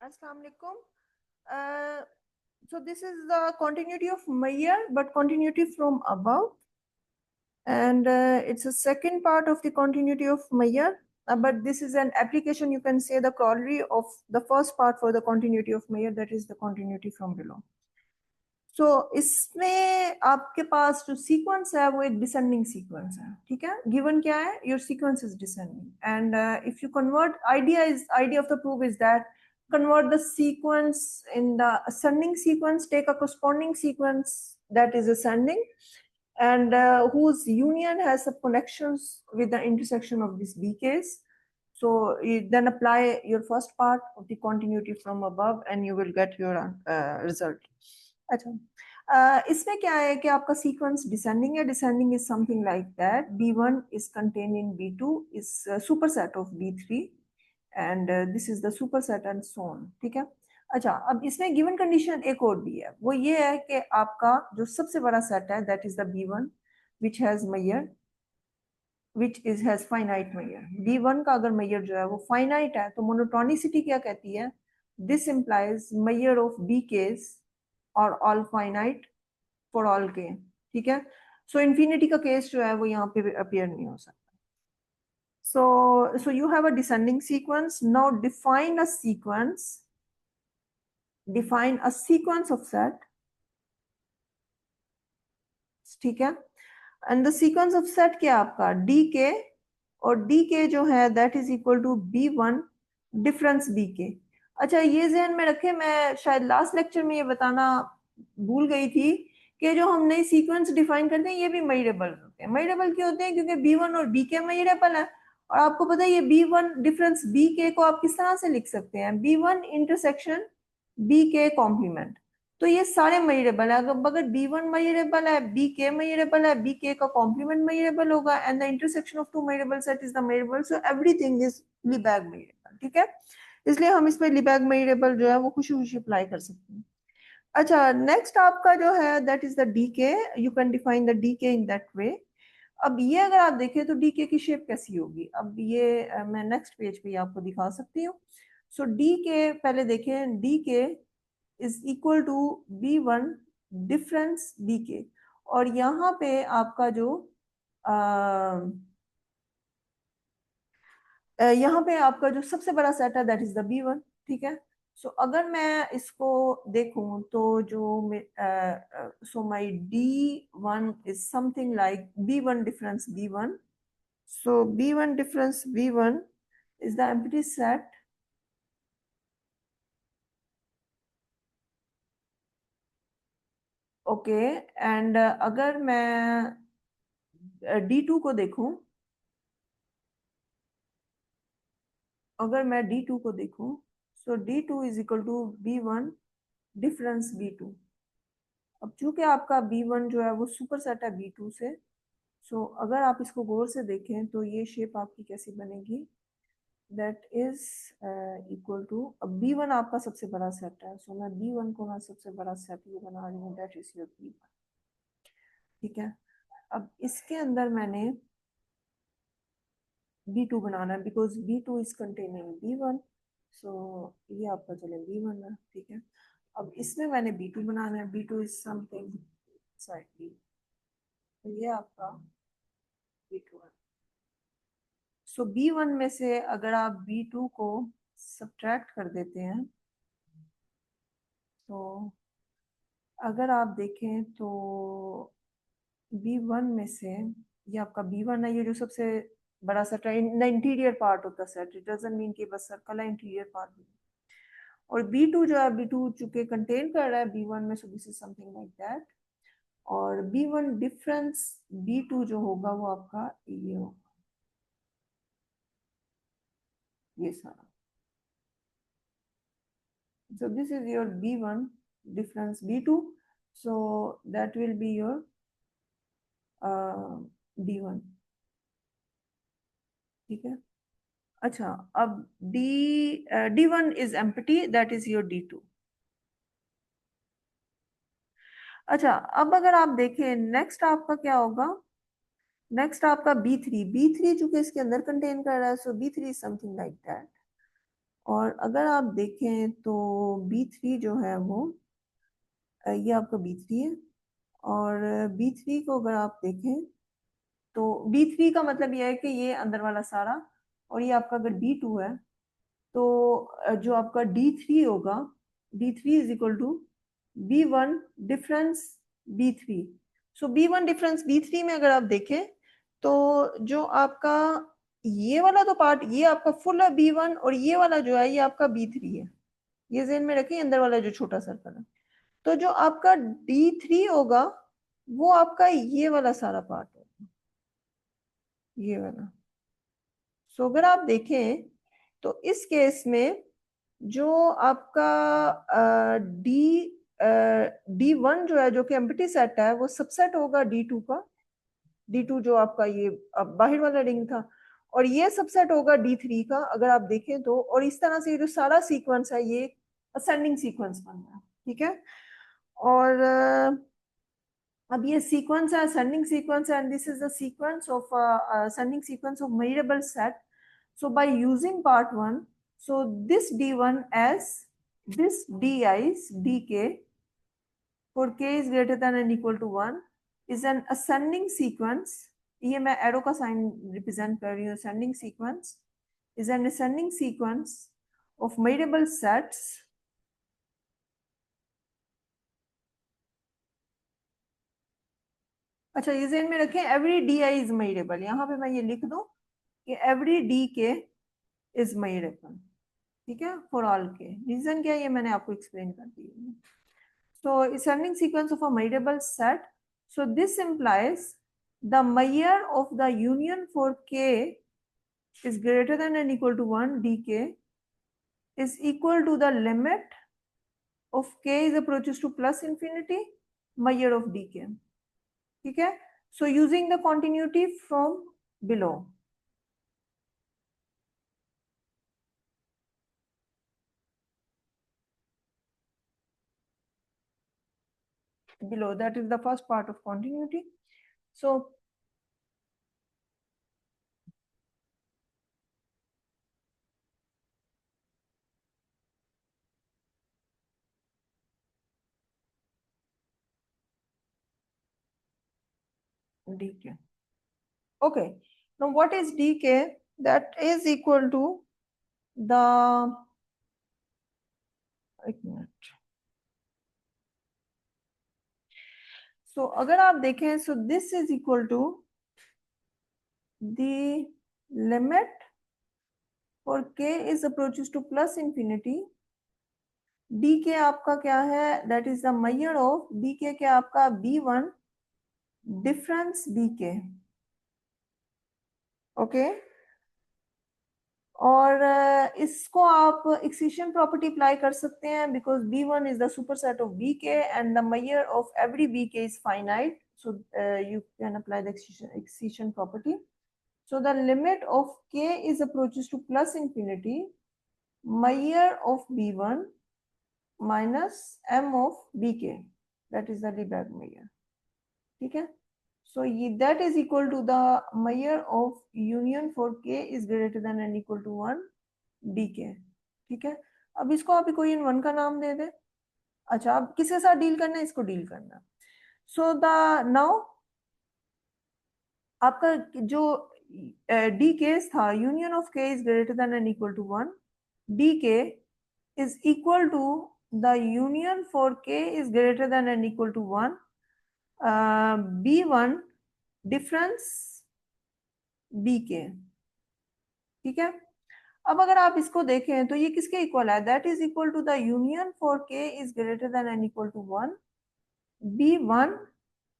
Assalamu alaikum. So this is the continuity of Meyer, but continuity from above, and it's a second part of the continuity of Meyer. But this is an application. You can say the corollary of the first part for the continuity of Meyer, that is the continuity from below. So इसमें आपके पास जो sequence है वो एक descending sequence है, ठीक है. Given क्या है? Your sequence is descending, and if you convert, idea of the proof is that convert the sequence in the ascending sequence, take a corresponding sequence that is ascending, and whose union has some connections with the intersection of these bks. So you then apply your first part of the continuity from above and you will get your result. अच्छा, इसमें क्या है कि आपका sequence descending है. Descending is something like that B1 is contain in B2 is superset of B3 and this is the superset and so on, ठीक है. अच्छा, अब इसमें गिवन कंडीशन एक और भी है, वो ये है कि आपका जो सबसे बड़ा सेट है that is the B1 which has measure which is has finite measure. B1 का अगर मेजर जो है वो फाइनाइट है तो मोनोटोनिसिटी क्या कहती है? This implies measure of B case और ऑल फाइनाइट फॉर ऑल के, ठीक है. सो इन्फिनिटी का केस जो है वो यहाँ पे अपीयर नहीं हो सकता. So you have a descending sequence. Now define a sequence of set, ठीक है. And the sequence of set क्या आपका? DK, और DK जो है that is equal to B1 difference BK. अच्छा, ये ध्यान में रखे, मैं शायद लास्ट लेक्चर में ये बताना भूल गई थी कि जो हम नई सीक्वेंस डिफाइन करते हैं ये भी मेजरेबल होते हैं. मेजरेबल क्यों होते हैं? क्योंकि B1 और BK मेजरेबल है. और आपको पता है ये B1 डिफरेंस BK को आप किस तरह से लिख सकते हैं? B1 intersection BK complement. तो ये सारे मेजरेबल है. अगर B1 मेजरेबल है, BK मेजरेबल है, BK का कॉम्प्लीमेंट मेजरेबल होगा, and the intersection of two measurable set is the measurable. So everything is Lebesgue measurable, ठीक है. इसलिए हम इसमें Lebesgue मेजरेबल जो है वो खुशी खुशी अप्लाई कर सकते हैं. अच्छा, नेक्स्ट आपका जो है that is the DK. You can define the DK in that way. अब ये अगर आप देखें तो DK की शेप कैसी होगी? अब ये मैं नेक्स्ट पेज पे आपको दिखा सकती हूँ. सो DK पहले देखें, DK is equal to B1 difference BK. और यहाँ पे आपका जो यहाँ पे आपका जो सबसे बड़ा सेट है दैट इज द B1, ठीक है. सो अगर मैं इसको देखूं तो जो so my D1 is something like B1 difference B1. So B1 difference B1 is the empty set. Okay, and अगर मैं D2 को देखूं, so D2 is equal to B1 difference B2. अब चूंकि आपका B1 जो है वो सुपर सेट है B2 से, सो अगर आप इसको गौर से देखें तो ये शेप आपकी कैसी बनेगी? दैट इज इक्वल टू, अब B1 आपका सबसे बड़ा सेट है, सो मैं B1 को मैं सबसे बड़ा सेट ये बना रही हूँ, दैट इज योर B1, ठीक है. अब इसके अंदर मैंने B2 बनाना है because B2 is containing B1. सो ये आपका चले B1 है, ठीक है. अब इसमें मैंने B2 बनाना है. B2 is something side B, तो ये आपका B2 है. सो B1 में से अगर आप B2 को सब्ट्रैक्ट कर देते हैं तो अगर आप देखें तो B1 में से ये आपका B1 है, ये जो सबसे बड़ा सेट है in the interior part of the set. It doesn't mean कि बस सर्कल है, इंटीरियर पार्ट. और B2 जो है, B2 चूंकि कंटेन कर रहा है B1 में, सो this is something like that. और B1 डिफरेंस B2 जो होगा वो आपका ये होगा, ये सारा. So this is your B1 difference B2. So that will be your D1, ठीक है. अच्छा, अब D1 is empty, that is your D2. अच्छा, अब अगर आप देखें नेक्स्ट आपका क्या होगा? नेक्स्ट आपका B3 चूंकि इसके अंदर कंटेन कर रहा है, सो B3 is something like that. और अगर आप देखें तो B3 जो है वो ये आपका B3 है, और B3 को अगर आप देखें तो B3 का मतलब ये है कि ये अंदर वाला सारा, और ये आपका अगर B2 है तो जो आपका D3 होगा, D3 is equal to B1 difference B3। So B1 difference B3 में अगर आप देखें तो जो आपका ये वाला तो पार्ट ये आपका फुल है B1, और ये वाला जो है ये आपका B3 है। ये ज़हन में रखिए, अंदर वाला जो छोटा सर्कल है। तो जो आपका D3 होगा वो आपका ये वाला सारा पार्ट होगा, ये वाला। सो अगर आप देखें तो इस केस में जो आपका D1 जो है, जो कि एम्प्टी सेट है, वो सबसेट होगा D2 का। D2 जो आपका ये बाहर वाला रिंग था, और ये सबसेट होगा D3 का अगर आप देखें तो। और इस तरह से ये जो सारा सीक्वेंस है ये असेंडिंग सीक्वेंस बन रहा है, ठीक है। और अब ये सीक्वेंस है ascending sequence, and this is the sequence of ascending sequence of measurable set. So by using part 1, so this D1 as this D is dk for k is greater than and equal to 1 is an ascending sequence. ये मैं arrow का sign represent कर रही हूँ। ascending sequence is an ascending sequence of measurable sets अच्छा, ये ज़हन में रखें, every D I is measurable. यहाँ पे मैं ये लिख दूं कि every D K is measurable, ठीक है, फॉर ऑल के। रीजन क्या है ये मैंने आपको एक्सप्लेन कर दी है। So ascending sequence of a measurable set. So this implies the measure of the union for k is greater than and equal to 1 dk is equal to the limit of k is approaches to plus infinity measure of dk, ठीक है। So using the continuity from below. Below, that is the first part of continuity. So dk. Okay. Now what is dk? That is equal to the, एक minute, so अगर आप देखें, so this is equal to the limit for K is approaches to plus infinity. D K आपका क्या है, that is the measure of D K, क्या आपका B1 difference D के, ओके। और इसको आप एक्सिशन प्रॉपर्टी अप्लाई कर सकते हैं, because B1 is the superset of BK and the measure of every BK is finite, so you can apply the excision property. So the limit of k is approaches to plus infinity, measure of B1 minus m of BK, that is the Lebesgue measure, ठीक है। So that is equal to the measure of union for k is greater than and equal to 1 dk, ठीक है। अब इसको आप equation 1 का नाम दे दें। अच्छा, अब किसके साथ डील करना है, इसको डील करना। सो द नाउ आपका जो डी केस था, union of K is greater than and equal to 1, D K is equal to the union for K is greater than and equal to 1 B1 difference BK, ठीक है। अब अगर आप इसको देखें तो ये किसके इक्वल है, that is equal to the union for K is greater than and equal to 1 B1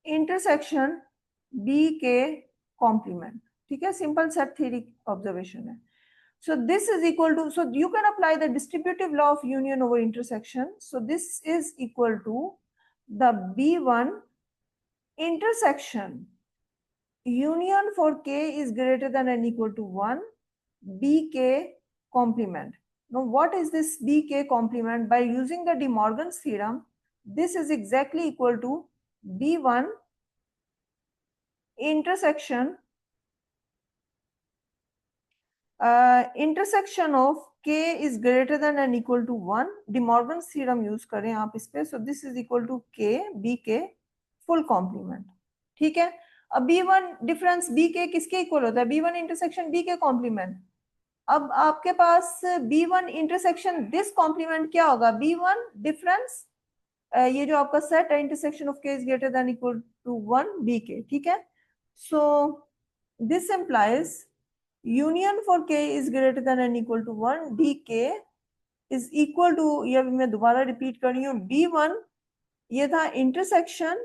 intersection BK complement, ठीक है। सिंपल सेट थ्योरी ऑब्जर्वेशन है। So this is equal to, so you can apply the distributive law of union over intersection. So this is equal to the B1 intersection union for k is greater than and equal to 1 BK complement. Now what is this BK complement? By using the De Morgan's theorem, this is exactly equal to B1 intersection intersection of k is greater than and equal to 1, De Morgan's theorem use करें आप इस पे, so this is equal to k B K full complement. ठीक है, अब b1 difference B के किसके equal होता है, b1 intersection B K complement. अब आपके पास b1 इंटरसेक्शन दिस कॉम्प्लीमेंट क्या होगा, b1 डिफरेंस, ये जो आपका सेट है intersection of k is greater than equal to 1 B K. ठीक है, so this implies union for k is greater than and equal to 1 dk is equal to, ये मैं दोबारा रिपीट कर रही हूँ, b1 ये था इंटरसेक्शन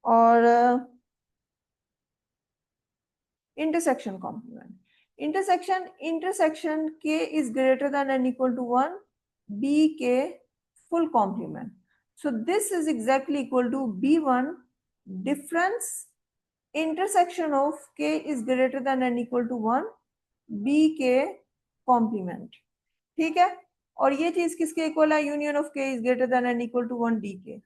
और intersection complement, intersection k is greater than and equal to 1 bk full complement, so this is exactly equal to b1 difference intersection of k is greater than and equal to 1 bk complement। ठीक है, और ये चीज किसके equal है, union of K is greater than and equal to 1 D K.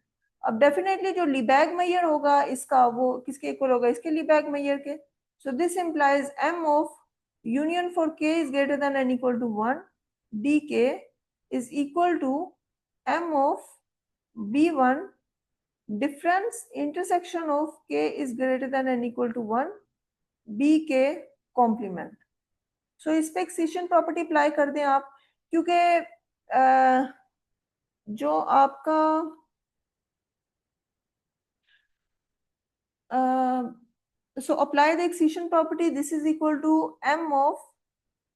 अब definitely जो लीबैग major होगा इसका, वो किसके इक्वल होगा, इसके लीबैग मेजर के। So this implies M of union for K is greater than and equal to 1 D K is equal to M of b1 difference intersection of k is greater than and equal to 1 bk complement। सो इस पे excision property apply कर दें आप, क्योंकि जो आपका so apply the excision property, this is equal to M of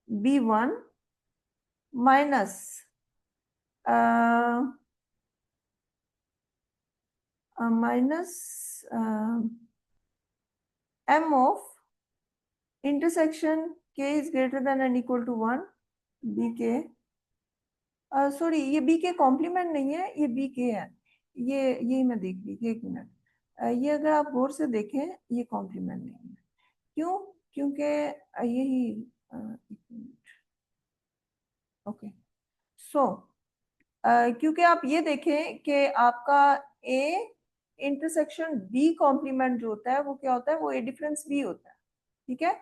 b1 minus minus M of intersection k is greater than and equal to 1 bk, sorry ये B K complement नहीं है, ये बी के है, ये मैं देख ली थी, एक मिनट, ये अगर आप गौर से देखें ये कॉम्प्लीमेंट नहीं है, क्यों, क्योंकि यही ओके, सो क्योंकि आप ये देखें कि आपका ए इंटरसेक्शन बी कॉम्प्लीमेंट जो होता है वो क्या होता है, वो ए डिफरेंस बी होता है। ठीक है,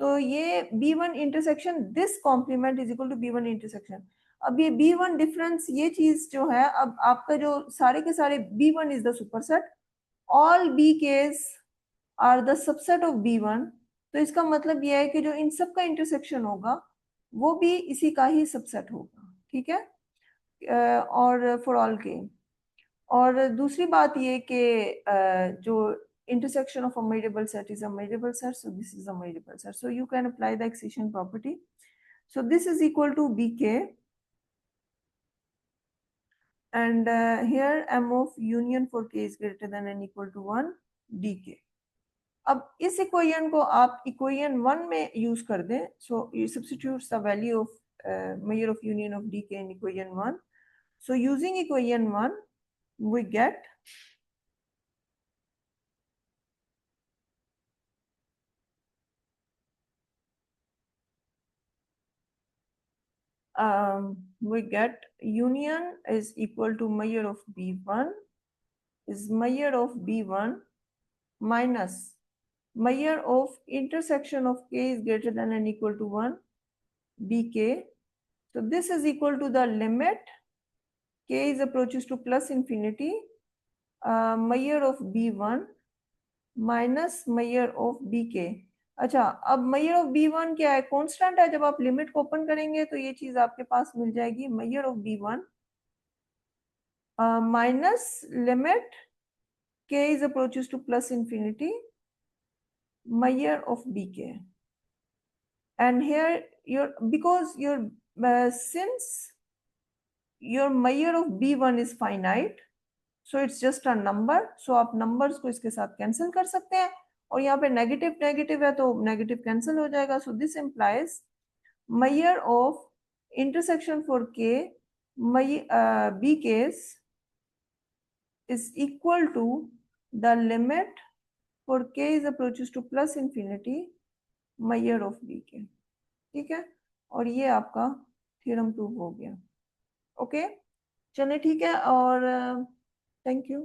तो ये b1 intersection this complement is equal to b1 intersection. अब ये b1 डिफरेंस, ये चीज जो है, अब आपका जो सारे के सारे b1 is the superset, all bk's are the subset of b1, तो इसका मतलब ये है कि जो इन सब का इंटरसेक्शन होगा वो भी इसी का ही सबसेट होगा। ठीक है, और फॉर ऑल के, और दूसरी बात ये कि जो intersection of a measurable set is a measurable set, so this is a measurable set, so you can apply the excision property, so this is equal to bk and here m of union for k is greater than and equal to 1 dk। अब इस equation को आप equation 1 में use कर दें, so you substitute the value of measure of union of dk in equation 1, so using equation 1 we get union is equal to measure of b1 is measure of b1 minus measure of intersection of k is greater than and equal to 1 bk, so this is equal to the limit k is approaches to plus infinity, measure of b1 minus measure of B K. अच्छा, अब measure of b1 क्या है, constant है, जब आप limit को open करेंगे तो ये चीज आपके पास मिल जाएगी, measure of b1 minus limit k is approaches to plus infinity measure of bk, and here your, because your since your measure of b1 is finite, so it's just a number, so आप numbers को इसके साथ cancel कर सकते हैं, और यहाँ पे नेगेटिव नेगेटिव है तो नेगेटिव कैंसिल हो जाएगा, so this implies measure of intersection for k bk's is equal to the limit for k is approaches to plus infinity measure of bk। ठीक है, और ये आपका थ्योरम प्रूव हो गया। ओके, चलिए ठीक है, और थैंक यू।